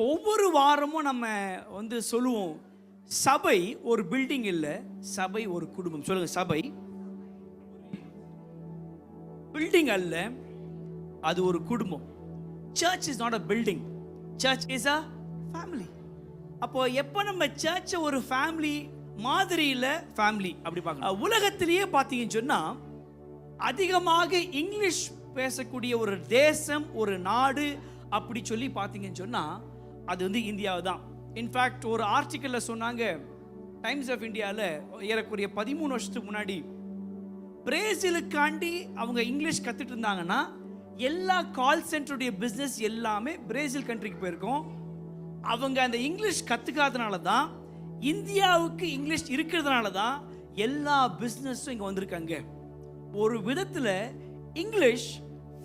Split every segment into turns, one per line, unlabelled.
அப்போ ஒவ்வொரு வாரமும் நம்ம சொல்லுவோம், சபை ஒரு பில்டிங் இல்லை, சபை ஒரு குடும்பம். சொல்லுங்க, சபை பில்டிங் அல்ல, அது ஒரு குடும்பம். Search is not a building, search is a family. அப்போ எப்போ நம்ம சர்ச்சை ஒரு ஃபேமிலி மாதிரியில் ஃபேமிலி அப்படி பார்க்கலாம். உலகத்திலேயே பார்த்தீங்கன்னு சொன்னால் அதிகமாக இங்கிலீஷ் பேசக்கூடிய ஒரு தேசம், ஒரு நாடு அப்படி சொல்லி பார்த்தீங்கன்னு சொன்னால் அது இந்தியாவை தான். இன்ஃபேக்ட் ஒரு ஆர்டிக்கலில் சொன்னாங்க, டைம்ஸ் ஆஃப் இந்தியாவில் ஏறக்குறைய 13 வருஷத்துக்கு முன்னாடி பிரேசிலுக்காண்டி அவங்க இங்கிலீஷ் கற்றுட்டு இருந்தாங்கன்னா எல்லா கால் சென்டருடைய பிஸ்னஸ் எல்லாமே பிரேசில் கண்ட்ரிக்கு போயிருக்கோம். அவங்க அந்த இங்கிலீஷ் கற்றுக்காதனால தான், இந்தியாவுக்கு இங்கிலீஷ் இருக்கிறதுனால தான் எல்லா பிஸ்னஸும் இங்கே வந்திருக்காங்க. ஒரு விதத்தில் இங்கிலீஷ்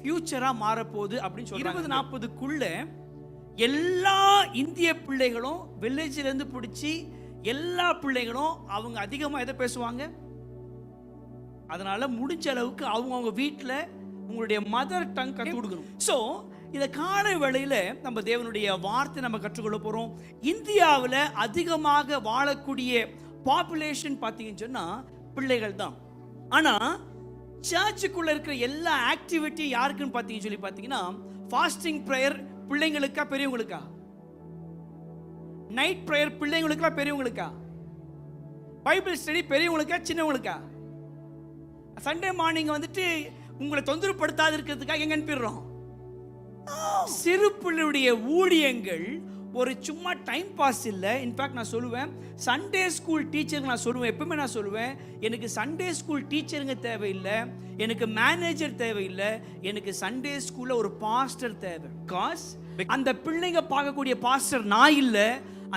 ஃபியூச்சராக மாறப்போகுது அப்படின்னு சொல்லி 2040க்குள்ள எல்லா இந்திய பிள்ளைகளும் வில்லேஜிலேருந்து பிடிச்சி எல்லா பிள்ளைகளும் அவங்க அதிகமாக எதை பேசுவாங்க. அதனால முடிஞ்ச அளவுக்கு அவங்க வீட்டில் உங்களுடைய மதர் டங் கற்றுக் கொடுக்கணும். ஸோ இந்த காலை வேளையில் நம்ம தேவனுடைய வார்த்தை நம்ம கற்றுக்கொள்ள போகிறோம். இந்தியாவில் அதிகமாக வாழக்கூடிய பாப்புலேஷன் பார்த்தீங்கன்னு சொன்னால் பிள்ளைகள் தான். ஆனால் சர்ச்சுக்குள்ளே இருக்கிற எல்லா ஆக்டிவிட்டி யாருக்குன்னு பார்த்தீங்கன்னா ஃபாஸ்டிங் ப்ரேயர் பிள்ளைங்களுக்கா பெரியவங்களுக்கா? நைட் ப்ரேயர் பிள்ளைங்களுக்கா பெரியவங்களுக்கா? பைபிள் ஸ்டடி பெரியவங்களுக்கா சின்னவங்களுக்கா? சண்டே மார்னிங் உங்களை தொந்தரப்படுத்தாது இருக்கிறதுக்காக எங்க அனுப்பிடுறோம்? சிறு பிள்ளையுடைய ஊழியங்கள் ஒரு சும்மா டைம் பாஸ் இல்லை. இன்ஃபேக்ட் நான் சொல்லுவேன், சண்டே ஸ்கூல் டீச்சருக்கு நான் சொல்லுவேன், எப்பவுமே நான் சொல்லுவேன், எனக்கு சண்டே ஸ்கூல் டீச்சருங்க தேவையில்லை, எனக்கு மேனேஜர் தேவையில்லை, எனக்கு சண்டே ஸ்கூல்ல ஒரு பாஸ்டர் தேவை. காஸ் அந்த பிள்ளைங்க பார்க்கக்கூடிய பாஸ்டர் நான் இல்லை,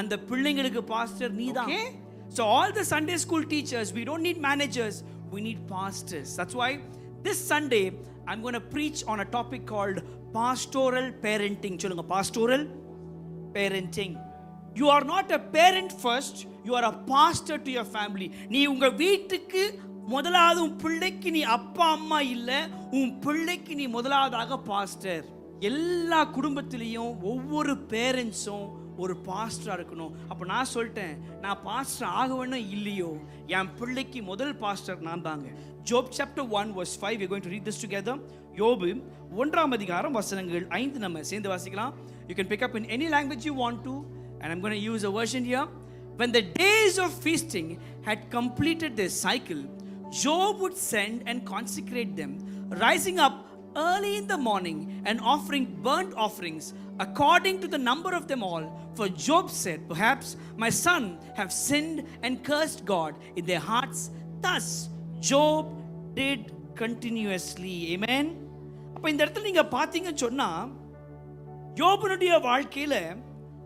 அந்த பிள்ளைங்களுக்கு பாஸ்டர் நீ தான். So all the Sunday school teachers, we don't need managers, we need pastors. That's why this Sunday I'm going to preach on a topic called pastoral parenting. சொல்லுங்க, pastoral parenting. You are not a parent first, you are a pastor to your family. நீ உங்க வீட்டுக்கு முதலாவது உன் பிள்ளைக்கு நீ அப்பா அம்மா இல்லை, உன் பிள்ளைக்கு நீ முதலாவதாக பாஸ்டர். எல்லா குடும்பத்திலையும் ஒவ்வொரு பேரண்ட்ஸும் ஒரு பாஸ்டரா இருக்கணும். அப்போ நான் சொல்லிட்டேன், நான் பாஸ்டர் ஆகவேணும் இல்லையோ, என் பிள்ளைக்கு முதல் பாஸ்டர் நான் தாங்க. Job chapter 1 verse 5, we're going to read this together. யோபு 1ஆம் அதிகாரம் வசனங்கள் 5 நம்ம சேர்ந்து வாசிக்கலாம். You can pick up in any language you want to, and I'm going to use a version here. When the days of feasting had completed their cycle, Job would send and consecrate them, rising up early in the morning and offering burnt offerings according to the number of them all. For Job said, perhaps my son have sinned and cursed God in their hearts. Thus Job did continuously. Amen. அப்ப இந்த இடத்துல நீங்க பாத்தீங்கன்னு சொன்னா, யோபனுடைய வாழ்க்கையில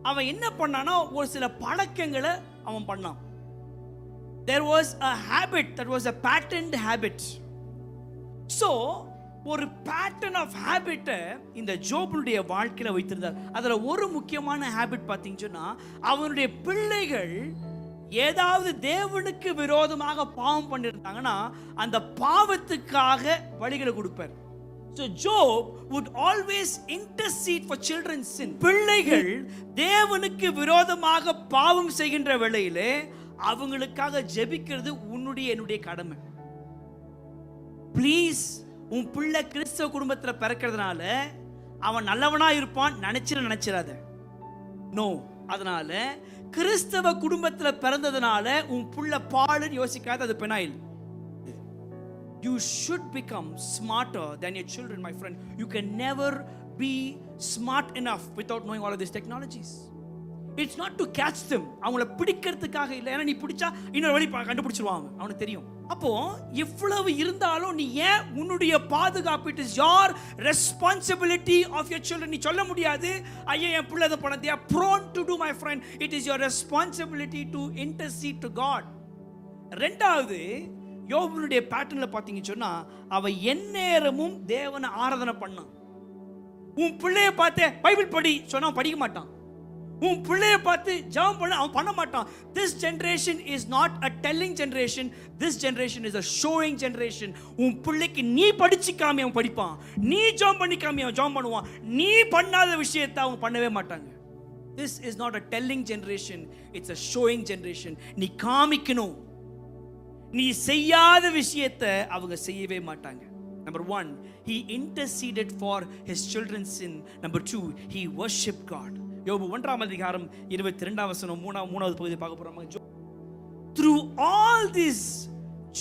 அவன் என்ன பண்ணானா, ஒரு சில பழக்கங்களை அவன் பண்ணான். There was a habit that was a patterned habit. So ஒரு பேட்டர்ன் ஆஃப் ஹேபிட்டை இந்த ஜோபனுடைய வாழ்க்கையில வைத்திருந்தார். அதுல ஒரு முக்கியமான ஹேபிட் பார்த்தீங்கன்னு சொன்னா, அவனுடைய பிள்ளைகள் ஏதாவது தேவனுக்கு விரோதமாக பாவம் பண்ணியிருந்தாங்கன்னா அந்த பாவத்துக்காக வழிகளை கொடுப்பார். So Job would always intercede for children's sin. பிள்ளைகள் தேவனுக்கு விரோதமாக பாவம் செய்கின்ற வேளையிலே அவங்களுக்காக ஜெபிக்கிறது உன்னுடைய என்னுடைய கடமை. ப்ளீஸ், உன் பிள்ளை கிறிஸ்தவ குடும்பத்தில் பிறக்கிறதுனால அவன் நல்லவனா இருப்பான் நினைச்சிடாத. நோ, அதனால கிறிஸ்தவ குடும்பத்தில் பிறந்ததுனால உன் பிள்ளை பாலுன்னு யோசிக்காத, அது phenyl. You should become smarter than your children, my friend. You can never be smart enough without knowing all of these technologies. It's not to catch them. அவங்கள பிடிக்கிறதுக்காக இல்லை, ஏன்னா நீ பிடிச்சா இன்னொரு வழி கண்டுபிடிச்சிருவாங்க, அவனுக்கு தெரியும். அப்போ இவ்வளவு இருந்தாலும் நீ ஏன் உன்னுடைய பாதுகாப்பு, it is your responsibility of your children. நீ சொல்ல முடியாது, ஐயா என் பிள்ளை அதை பண்ண, they are prone to do, my friend. It is your responsibility to intercede to God. ரெண்டாவது, யோபனுடைய பேட்டர்ன்ல பாத்தீங்கன்னு சொன்னா, அவன் எந்நேரமும் தேவனை ஆராதனை பண்ணான். உன் பிள்ளைய பார்த்து பைபிள் படி சொன்னா படிக்க மாட்டான். உன் பிள்ளைய பார்த்து ஜெபம் பண்ண அவன் பண்ண மாட்டான். This generation is not a telling generation, this generation is a showing generation. உன் பிள்ளைக்கு நீ படிச்சு காமி அவன் படிப்பான், நீ ஜெபம் பண்ணி காமி அவன் ஜெபம் பண்ணுவான், நீ பண்ணாத விஷயத்தை அவன் பண்ணவே மாட்டாங்க. This is not a telling generation, it's a showing generation. நீ காமிக்கணும். நீ செய்யாத விஷயத்தை அவங்க செய்யவே மாட்டாங்க. Number 1, he interceded for his children's sin. Number 2, he worshiped God. யோபு 1ஆம் அதிகாரம் 22ஆம் வசனம் 3வது பகுதி பார்க்க போறோம். Through all this,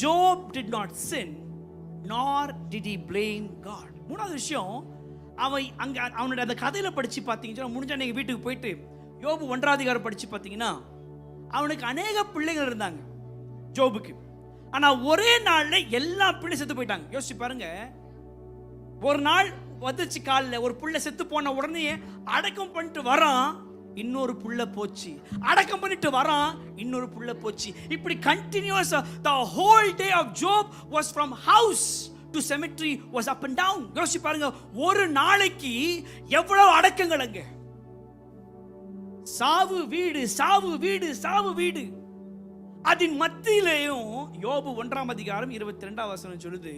Job did not sin, nor did he blame God. மூணாவது விஷயம், அவனுடைய அந்த கதையில படிச்சு பார்த்தீங்கன்னா, முடிஞ்சா நீங்க வீட்டுக்கு போயிட்டு யோபு 1ஆம் அதிகாரம் படிச்சு பார்த்தீங்கன்னா, அவனுக்கு அநேக பிள்ளைகள் இருந்தாங்க ஜோபுக்கு. ஆனா ஒரே நாள்ல எல்லா பிள்ளை செத்து போயிட்டாங்க. யோசிச்சு பாருங்க, ஒரு நாள் வந்துச்சு காலில் ஒரு புள்ள செத்து போன உடனே அடக்கம் பண்ணிட்டு வரான், இன்னொரு புள்ள போச்சு. அடக்கம் பண்ணிட்டு வரான், இன்னொரு புள்ள போச்சு. இப்படி continuous. the whole day of Job was from house to cemetery, was up and down. யோசிச்சு பாருங்க, ஒரு நாளைக்கு எவ்வளவு அடக்கங்கள் அங்க. சாவு வீடு, சாவு வீடு, சாவு வீடு. அதன் மத்தியிலேயும் யோபு 1ஆம் அதிகாரம் 22ஆம் வசனம் சொல்லுது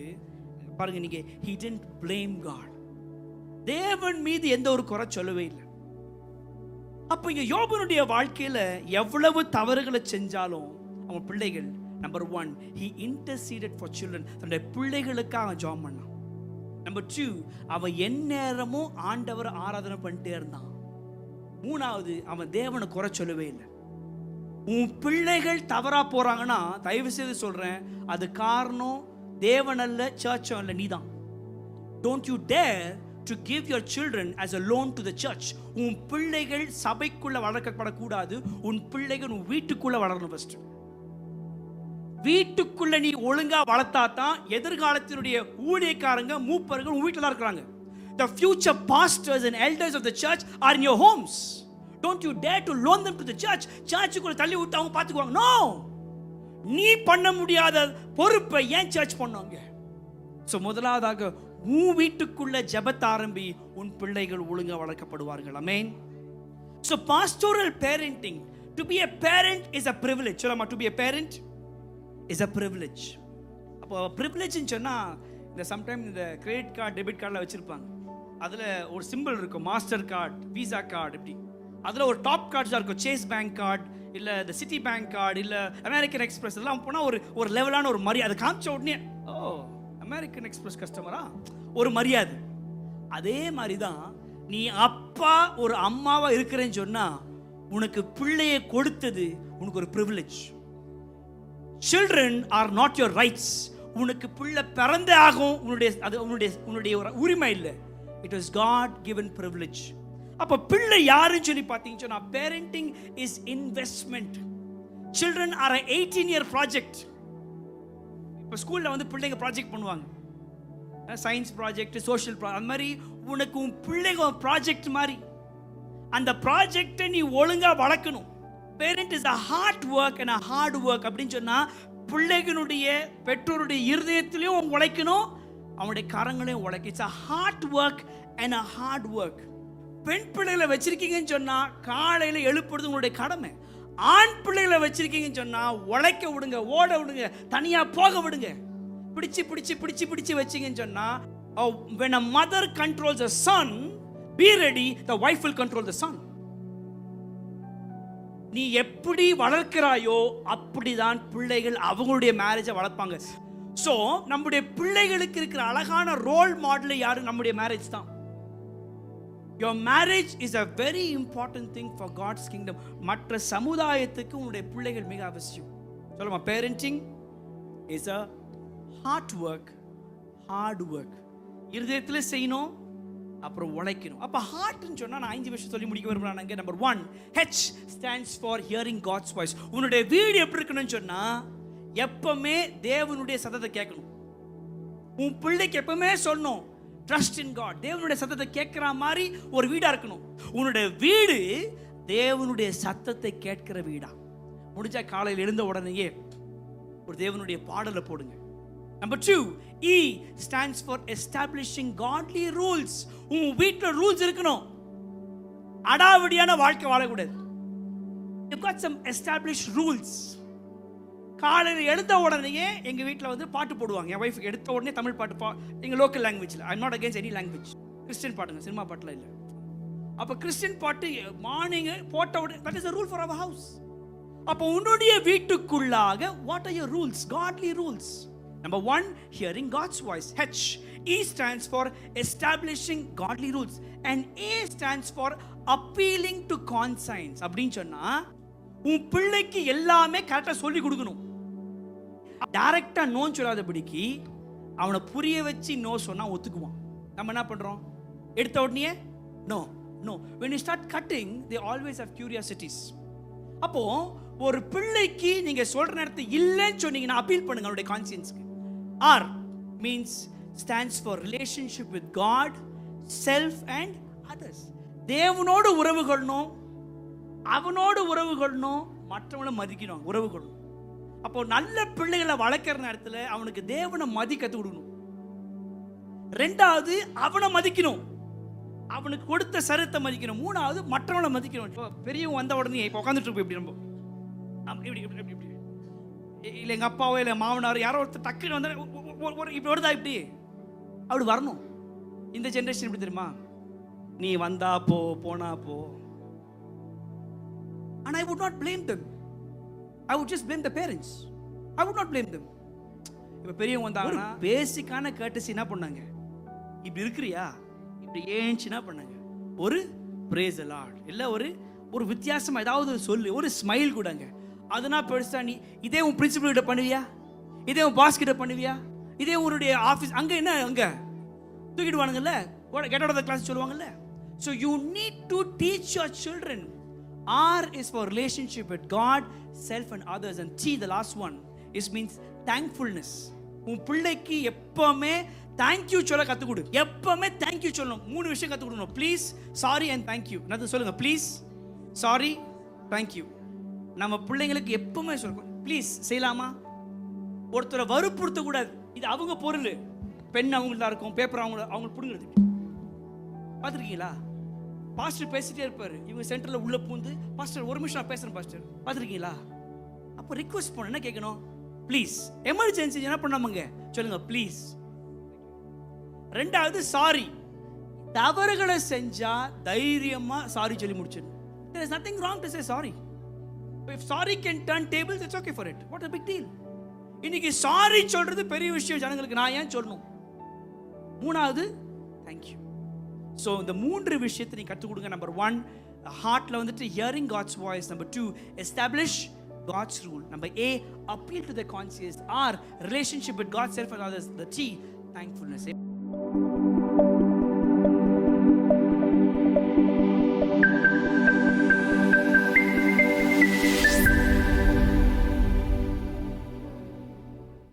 பாருங்க, நீங்க he didn't blame God. தேவன் மீது எந்த ஒரு குறை சொல்லவே இல்லை. அப்ப இங்க யோபனுடைய வாழ்க்கையில எவ்வளவு தவறுகளை செஞ்சாலும் அவன் பிள்ளைகள், number 1, he interceded for children. தன்னுடைய பிள்ளைகளுக்காக ஜெபம் பண்ணான். நம்பர் 2, அவன் எந்நேரமும் ஆண்டவர் ஆராதனை பண்ணிட்டே இருந்தான். 3வது, அவன் தேவனை குறை சொல்லவே இல்லை. உன் பிள்ளைகள் தவறா போறாங்கன்னா தயவு செய்து சொல்றேன், அது காரணம் தேவன் அல்ல, சர்ச்சும் அல்ல, நீதான். Don't you dare to give your children as a loan to the church. உன் பிள்ளைகள் சபைக்குள்ள வளர்க்கப்படக்கூடாது. உன் பிள்ளைகள் உன் வீட்டுக்குள்ள வளரணும். ஃபர்ஸ்ட் வீட்டுக்குள்ள நீ ஒழுங்கா வளர்த்தா தான் எதிர்காலத்தினுடைய ஊழியக்காரங்க மூப்பர்கள் உன் வீட்டில் தான் இருக்கிறாங்க. The future pastors and elders of the church are in your homes. Don't you dare to loan them to the church. சர்ச்சுக்குள்ள தள்ளி விட்டு அவங்க பார்த்துக்குவாங்க. நோ, நீ பண்ண முடியாத பொறுப்பை ஏன் சர்ச் பண்ணுவாங்க? ஸோ முதலாவதாக உன் வீட்டுக்குள்ள ஜெபத்தை ஆரம்பி, உன் பிள்ளைகள் ஒழுங்கா வளர்க்கப்படுவார்கள். Amen. So pastoral parenting, to be a parent is a privilege. சொல்லமா, to be a parent is a privilege. அப்போ ப்ரிவிலேஜ்னு சொன்னா, இந்த சம்டைம் இந்த கிரெடிட் கார்டு டெபிட் கார்டில் வச்சிருப்பாங்க, அதில் ஒரு சிம்பிள் இருக்கும், மாஸ்டர் கார்டு, விசா கார்டு. இப்படி அதில் ஒரு டாப் கார்ட்ஸாக இருக்கும், சேஸ் பேங்க் கார்டு, இல்லை இந்த சிட்டி பேங்க் கார்டு, இல்லை அமெரிக்கன் எக்ஸ்பிரஸ் எல்லாம் போனால் ஒரு லெவலான ஒரு மரியாதை. அதை காமிச்ச உடனே, ஓ அமெரிக்கன் எக்ஸ்பிரஸ் கஸ்டமரா, ஒரு மரியாதை. அதே மாதிரி தான் நீ அப்பா ஒரு அம்மாவா இருக்கிறேன்னு சொன்னா, உனக்கு பிள்ளையை கொடுத்தது உனக்கு ஒரு privilege. Children are not your rights. உனக்கு பிள்ளை பிறந்தே ஆகும், உன்னுடைய உரிமை இல்லை. It was God given privilege. அப்ப பிள்ளை யாருன்னு சொல்லி பார்த்தீங்கன்னு சொன்னா, parenting is investment. Children are an 18-year project. இப்போ ஸ்கூல்ல வந்து பிள்ளைங்க ப்ராஜெக்ட் பண்ணுவாங்க, சயின்ஸ் ப்ராஜெக்ட், சோஷியல் ப்ராஜெக்ட். அந்த மாதிரி உனக்கு உன் பிள்ளைங்க ப்ராஜெக்ட் மாதிரி. அந்த ப்ராஜெக்டை நீ ஒழுங்கா வளர்க்கணும். Parent is a hard work and a hard work அப்படின்னு சொன்னா, பிள்ளைகளுடைய பெற்றோருடைய இருதயத்திலையும் உழைக்கணும், அவனுடைய கரங்களையும் உழைக்க. It's a hard work and a hard work. பெண் பிள்ளைகளை வச்சிருக்கீங்கன்னு சொன்னா காலையில எழுப்புறது உங்களுடைய கடமை. ஆண் பிள்ளைகளை வச்சிருக்கீங்கன்னு சொன்னா உழைக்க விடுங்க, ஓட விடுங்க, தனியா போக விடுங்க. பிடிச்சு பிடிச்சு பிடிச்சு பிடிச்சு வச்சீங்கன்னு சொன்னா, when a mother controls a son, be ready, the wife will control the son. நீ எப்படி வளர்க்கிறாயோ அப்படிதான் பிள்ளைகள் அவங்களுடைய மேரேஜை வளர்ப்பாங்க. சோ நம்முடைய பிள்ளைகளுக்கு இருக்கிற அழகான ரோல் மாடல் யாரு? நம்முடைய மேரேஜ் தான். Your marriage is a very important thing for God's kingdom. மற்ற சமுதாயத்துக்கு உங்களுடைய பிள்ளைகள் மிக அவசியம். சொல்லுமா, parenting is a hard work. இருதயத்தில் செய்யணும், அப்புறம் உழைக்கணும். அப்ப ஹார்ட்னு சொன்னா நான் 5 விஷயம் சொல்லி முடிக்க விரும்புறேன். Number 1, H stands for hearing God's voice. உன்னுடைய வீடு எப்படி இருக்கணும்னு சொன்னா, எப்பவுமே தேவனுடைய சத்தத்தை கேட்கணும். உன் பிள்ளைக்கு எப்பவுமே சொல்லணும், ட்ரஸ்ட் இன் காட், தேவனுடைய சத்தத்தை கேட்கிற மாதிரி ஒரு வீடா இருக்கணும். உன்னுடைய வீடு தேவனுடைய சத்தத்தை கேட்கிற வீடா. முடிஞ்சா காலையில் எழுந்த உடனேயே ஒரு தேவனுடைய பாடலை போடுங்க. Number 2, E stands for establishing godly rules. உன் வீட்ல ரூல்ஸ் இருக்கணும். அடாவடியான வாழ்க்கை வாழக்கூடாது. You've got some established rules. காலையில் எடுத்த உடனேயே எங்க வீட்டில் வந்து பாட்டு போடுவாங்க. என் வைஃப் எடுத்த உடனே தமிழ் பாட்டு, எங்க லோக்கல் லாங்குவேஜ்ல. I am not against any language. Christian பாட்டுங்க, சினிமா பாட்டுல இல்லை. அப்போ கிறிஸ்டியன் பாட்டு மார்னிங் போட்ட உடனே that is a rule for our house. அப்போ உன்னுடைய வீட்டுக்குள்ளாக what are your rules? Godly rules. Number 1, hearing God's voice. H. E stands for establishing godly rules. And A stands for appealing to conscience. அப்படின்னு சொன்னா உன் பிள்ளைக்கு எல்லாமே கரெக்டாக சொல்லி கொடுக்கணும். டைரக்டா நோ சொல்லாதபடிக்கு அவனை புரிய வச்சு நோ சொன்னா ஒத்துக்குவான். நம்ம என்ன பண்றோம்? எடுத்த உடனே no no. when you start cutting they always have curiosities. அப்போ ஒரு பிள்ளைக்கு நீங்க சொல்ற நேரத்தை இல்லைன்னு சொன்னீங்கன்னா அப்பீல் பண்ணுங்க அவனுடைய கான்சியன்ஸ்க்கு. R means stands for relationship with God, self and others. தேவனோடு உறவு கொள்ளணும், அவனோடு உறவு கொள்ளணும், மற்றவங்களை மதிக்கணும், உறவு கொள்ளணும். அப்போ நல்ல பிள்ளைகளை வளர்க்கிற நேரத்தில் அவனுக்கு தேவனை மதி கற்றுக் கொடுக்கணும். ரெண்டாவது அவனை மதிக்கணும், அவனுக்கு கொடுத்த சரத்தை மதிக்கணும். மூணாவது மற்றவனை மதிக்கணும். இப்போ பெரியவங்க வந்த உடனே இப்போ உட்காந்துட்டு இருப்போம் இப்படி நம்ம இப்படி இப்படி இப்படி இல்லை எங்கள் அப்பாவோ இல்லை மாமனார் யாரோ ஒருத்தர் டக்குன்னு வந்தால் இப்படி வருதா இப்படி அப்படி வரணும். இந்த ஜென்ரேஷன் எப்படி தெரியுமா? நீ வந்தா போ, போனா போ. And I would not blame them. I would just blame the parents. I would not blame them. இப்போ பெரியவங்க வந்தாங்கன்னா பேசிக்கான கர்ட்டசி என்ன பண்ணாங்க? இப்படி இருக்கிறியா, இப்படி ஏஞ்சி என்ன பண்ணாங்க? ஒரு praise the Lord, இல்லை ஒரு வித்தியாசம் ஏதாவது சொல்லு, ஒரு ஸ்மைல் கூடங்க. அதுனா பெருசா நீ இதே உன் பிரின்சிபல் கிட்ட பண்ணுவியா, இதே உன் பாஸ் கிட்ட பண்ணுவியா, இதே உன்னுடைய ஆஃபீஸ் அங்கே என்ன அங்கே தூக்கிடுவானுங்கல்ல, get out of the class சொல்லுவாங்கல்ல. So you need to teach your children. R is for relationship with God, self and others. And T, the last one, is means thankfulness. உன் பிள்ளைக்கு எப்பவுமே தேங்க்யூ சொல்ல கற்றுக் கொடு. எப்பவுமே தேங்க்யூ சொல்லணும். 3 விஷயம் கற்றுக் கொடுக்கணும். Please, sorry and thank you. என்னது சொல்லுங்க? Please, sorry, thank you. நம்ம பிள்ளைங்களுக்கு எப்பவுமே சொல்லணும் ப்ளீஸ் செய்யலாமா. ஒருத்தரை வற்புறுத்த கூடாது. இது அவங்க பொருள், பெண் அவங்கள்ட்ட இருக்கும், பேப்பர் அவங்களுக்கு பிடுங்கிறது. பார்த்துருக்கீங்களா? பாஸ்டர் பேசிட்டே இருப்பாரு, இவங்க சென்டரில் உள்ள பூந்து பாஸ்டர் ஒரு நிமிஷம் நான் பேசுறேன் பாஸ்டர். பார்த்துருக்கீங்களா? அப்போ ரிக்வெஸ்ட் பண்ண என்ன கேட்கணும்? ப்ளீஸ். எமர்ஜென்சி என்ன பண்ணாமங்க சொல்லுங்க ப்ளீஸ். ரெண்டாவது சாரி. தவறுகளை செஞ்சா தைரியமா சாரி சொல்லி முடிச்சிடணும். There is nothing wrong to say sorry. If sorry can turn tables, it's okay for it. What a big deal. இன்னைக்கு சாரி சொல்றது பெரிய விஷயம் ஜனங்களுக்கு. நான் ஏன் சொல்லணும்? மூணாவது தேங்க்யூ. ஸோ இந்த 3 விஷயத்தை நீ கற்றுக் கொடுங்க. நம்பர் 1, ஹார்ட்ல வந்துட்டு hearing God's voice. Number 2, establish God's rule. Number A, appeal to the conscience. R, relationship with God, self and others. The T, thankfulness.